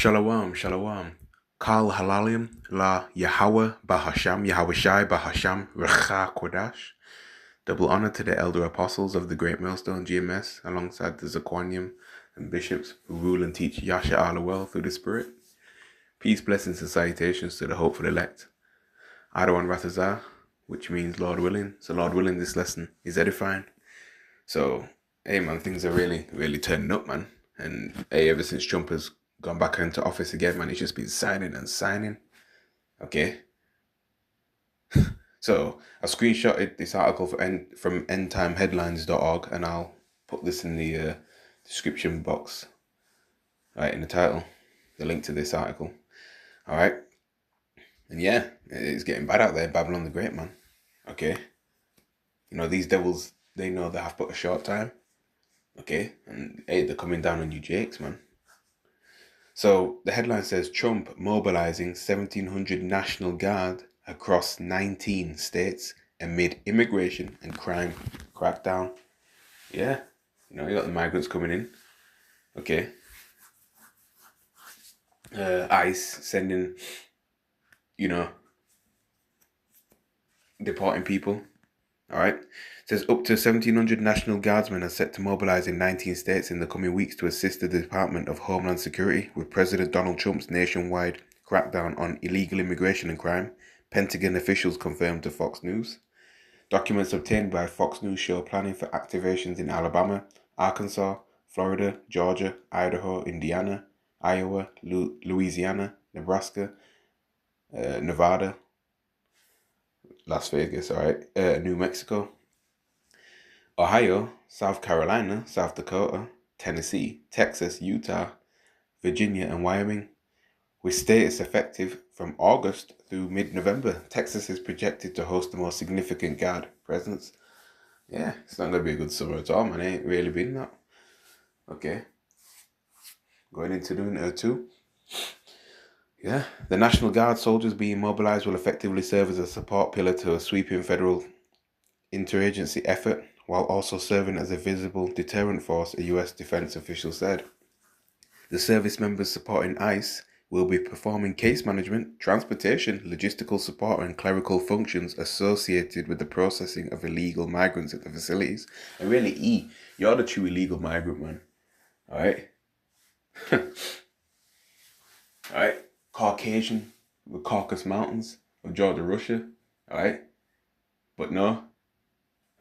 Shalom, shalom. Kal halalim la Yahweh Bahasham, Yahweh Shai Bahasham, Recha Kodash. Double honor to the elder apostles of the Great Millstone GMS, alongside the Zaquanium and bishops who rule and teach Yasha Allah through the Spirit. Peace, blessings, and salutations to the hopeful elect. Adawan Ratazah, which means Lord willing. So Lord willing, this lesson is edifying. So, hey man, things are really turning up, man. And hey, ever since Trump has gone back into office again, man, he's just been signing and signing. Okay. So I screenshotted this article from endtimeheadlines.org, and I'll put this in the description box, right, in the title, the link to this article. All right. And yeah, it's getting bad out there, Babylon the Great, man. Okay. You know, these devils, they know they have but a short time. Okay. And hey, they're coming down on you jakes, man. So the headline says Trump mobilizing 1,700 National Guard across 19 states amid immigration and crime crackdown. Yeah, you know, you got the migrants coming in. Okay. ICE sending, you know, deporting people. All right. It says up to 1,700 National Guardsmen are set to mobilize in 19 states in the coming weeks to assist the Department of Homeland Security with President Donald Trump's nationwide crackdown on illegal immigration and crime, Pentagon officials confirmed to Fox News. Documents obtained by Fox News show planning for activations in Alabama, Arkansas, Florida, Georgia, Idaho, Indiana, Iowa, Louisiana, Nebraska, Nevada, Las Vegas, all right, New Mexico, Ohio, South Carolina, South Dakota, Tennessee, Texas, Utah, Virginia, and Wyoming. With status effective from August through mid-November, Texas is projected to host the most significant Guard presence. Yeah, it's not going to be a good summer at all, man. It ain't really been that. Okay. Going into winter too. Yeah, the National Guard soldiers being mobilized will effectively serve as a support pillar to a sweeping federal interagency effort, while also serving as a visible deterrent force, a U.S. defense official said. The service members supporting ICE will be performing case management, transportation, logistical support, and clerical functions associated with the processing of illegal migrants at the facilities. And really, you're the true illegal migrant, man. All right? All right? Caucasian, the Caucasus Mountains of Georgia, Russia. All right? But no.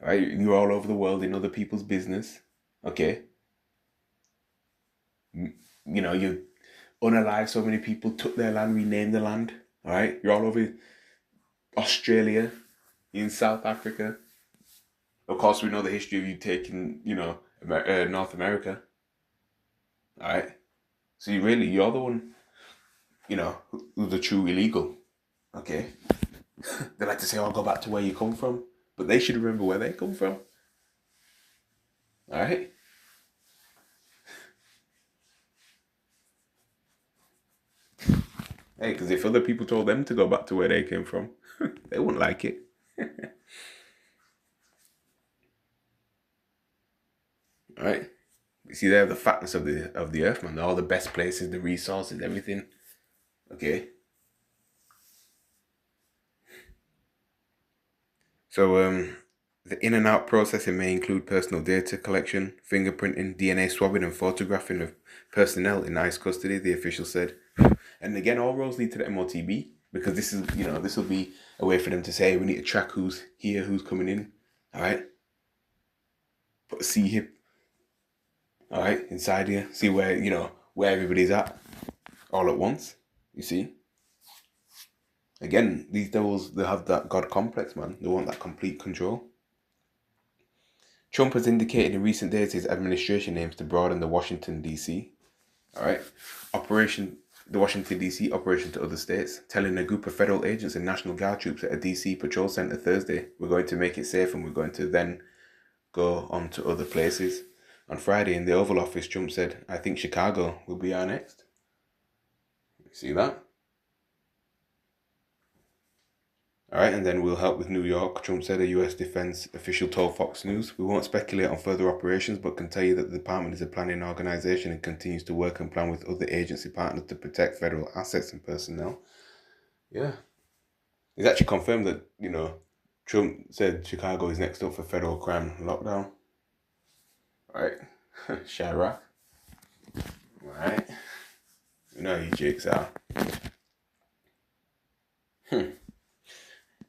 All right? You're all over the world in other people's business. Okay? You know, you unalive so many people, took their land, renamed the land. All right? You're all over Australia, in South Africa. Of course, we know the history of you taking, you know, North America. All right? So you're the one, you know, who's the true illegal. Okay? They like to say, oh, go back to where you come from. But they should remember where they come from. All right? Hey, because if other people told them to go back to where they came from, they wouldn't like it. All right? You see, they have the fatness of the earth, man. All the best places, the resources, everything. Okay? So, the in and out processing may include personal data collection, fingerprinting, DNA swabbing, and photographing of personnel in ICE custody, the official said. And again, all roads lead to the MOTB, because this will be a way for them to say, hey, we need to track who's here, who's coming in. All right? Put a C-hip, all right, inside here. See where everybody's at all at once. You see? Again, these devils, they have that God complex, man. They want that complete control. Trump has indicated in recent days his administration aims to broaden the Washington, D.C. All right, the Washington, D.C. operation to other states, telling a group of federal agents and National Guard troops at a D.C. patrol center Thursday, we're going to make it safe and we're going to then go on to other places. On Friday in the Oval Office, Trump said, I think Chicago will be our next. See that? All right, and then we'll help with New York. Trump said, a U.S. defense official told Fox News. We won't speculate on further operations, but can tell you that the department is a planning organization and continues to work and plan with other agency partners to protect federal assets and personnel. Yeah. He's actually confirmed that, Trump said Chicago is next up for federal crime lockdown. All right. Chirac. All right. You know how you jakes are.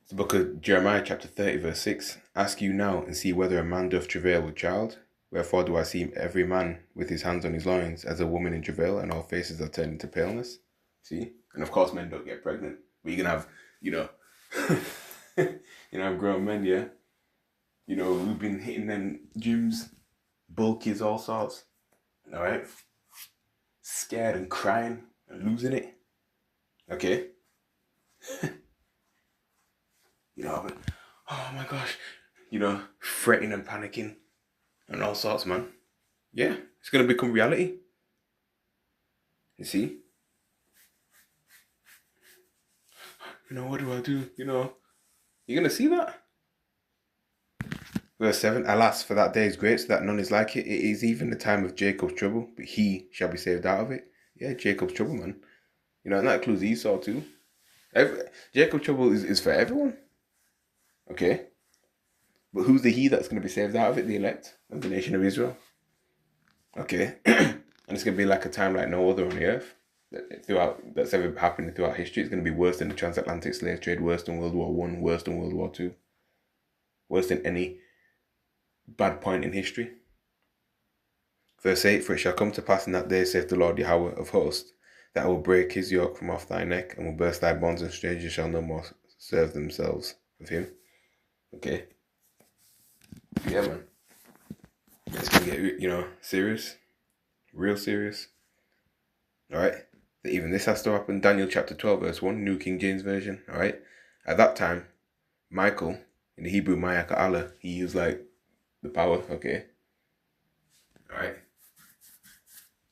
The book of Jeremiah, chapter 30, verse 6. Ask you now, and see whether a man doth travail with child. Wherefore do I see every man with his hands on his loins, as a woman in travail, and all faces are turned into paleness? See? And of course, men don't get pregnant. But you can have, have grown men, yeah? We've been hitting them gyms, bulkies, all sorts. Alright? Scared and crying and losing it. Okay? But, oh my gosh, fretting and panicking and all sorts, man. Yeah, it's going to become reality. You see? What do I do? You're going to see that. Verse 7, alas, for that day is great, so that none is like it. It is even the time of Jacob's trouble, but he shall be saved out of it. Yeah, Jacob's trouble, man. And that includes Esau too. Jacob's trouble is for everyone. Okay? But who's the he that's going to be saved out of it? The elect of the nation of Israel. Okay? And it's going to be like a time like no other on the earth. That's ever happened throughout history. It's going to be worse than the transatlantic slave trade, worse than World War I, worse than World War II. Worse than any bad point in history. Verse 8, for it shall come to pass in that day, saith the Lord Yahweh of hosts, that I will break his yoke from off thy neck, and will burst thy bonds, and strangers shall no more serve themselves of him. Okay. Yeah, man. It's gonna get, serious. Real serious. Alright. Even this has to happen. Daniel chapter 12, verse 1, New King James Version. Alright. At that time, Michael, in the Hebrew Ma'aka Allah, he used like the power, okay. Alright.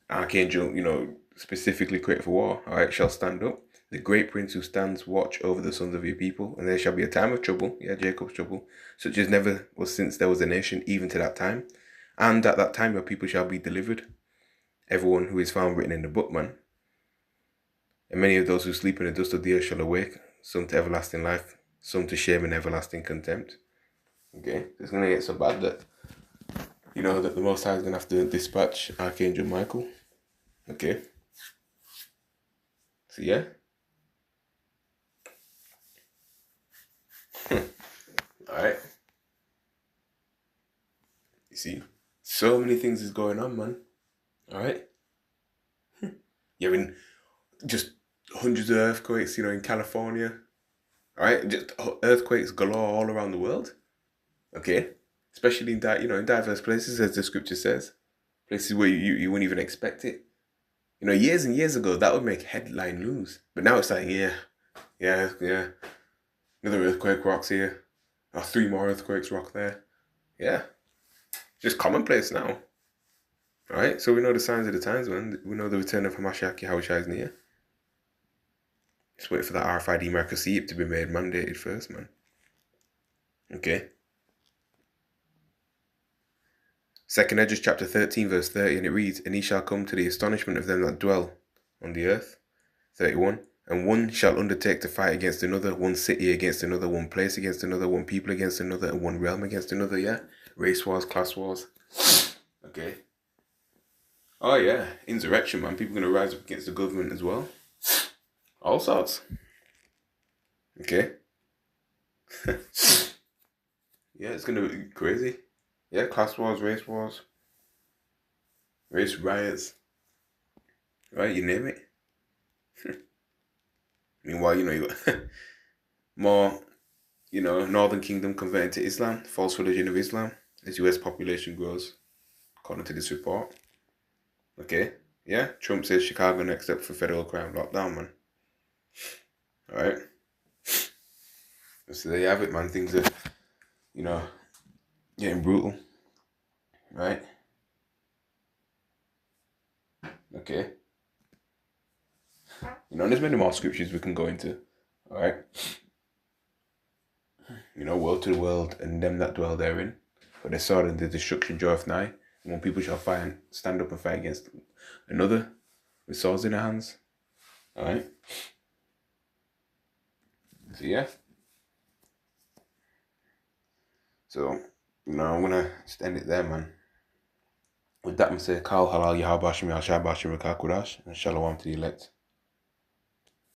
Archangel, specifically created for war, alright, shall stand up. The great prince who stands watch over the sons of your people, and there shall be a time of trouble, yeah, Jacob's trouble, such as never was since there was a nation, even to that time. And at that time your people shall be delivered, everyone who is found written in the book, man. And many of those who sleep in the dust of the earth shall awake, some to everlasting life, some to shame and everlasting contempt. Okay, it's going to get so bad that, that the Most High is going to have to dispatch Archangel Michael. Okay. So, yeah. Alright. You see, so many things is going on, man. Alright. You're having just hundreds of earthquakes, in California. Alright, just earthquakes galore all around the world. Okay. Especially in diverse places, as the scripture says. Places where you wouldn't even expect it. Years and years ago, that would make headline news. But now it's like, yeah. Another earthquake rocks here. Or 3 more earthquakes rock there. Yeah. Just commonplace now. Alright, so we know the signs of the times, man. We know the return of Hamashiach Yahushua is near. Just wait for that RFID marker CEP to be made mandated first, man. Okay. 2nd Esdras chapter 13 verse 30, and it reads, and he shall come to the astonishment of them that dwell on the earth. 31, and one shall undertake to fight against another, one city against another, one place against another, one people against another, and one realm against another, yeah? Race wars, class wars. Okay. Oh yeah, insurrection, man. People are going to rise up against the government as well. All sorts. Okay. Yeah, it's going to be crazy. Yeah, class wars, race riots. Right, you name it. Meanwhile, you got more, Northern Kingdom converting to Islam, false religion of Islam, as US population grows, according to this report. Okay, yeah, Trump says Chicago next up for federal crime lockdown, man. Alright. So there you have it, man. Things are, getting brutal. Right? Okay. There's many more scriptures we can go into. Alright? woe to the world and them that dwell therein. For the sword and the destruction draweth nigh. And one people shall stand up and fight against another with swords in their hands. Alright? So yeah. So, I'm gonna just end it there, man. With that, I'm say, Kal halal Yahweh Bashim Yahshua Bashim Rakakudash, and Shalom to the elect.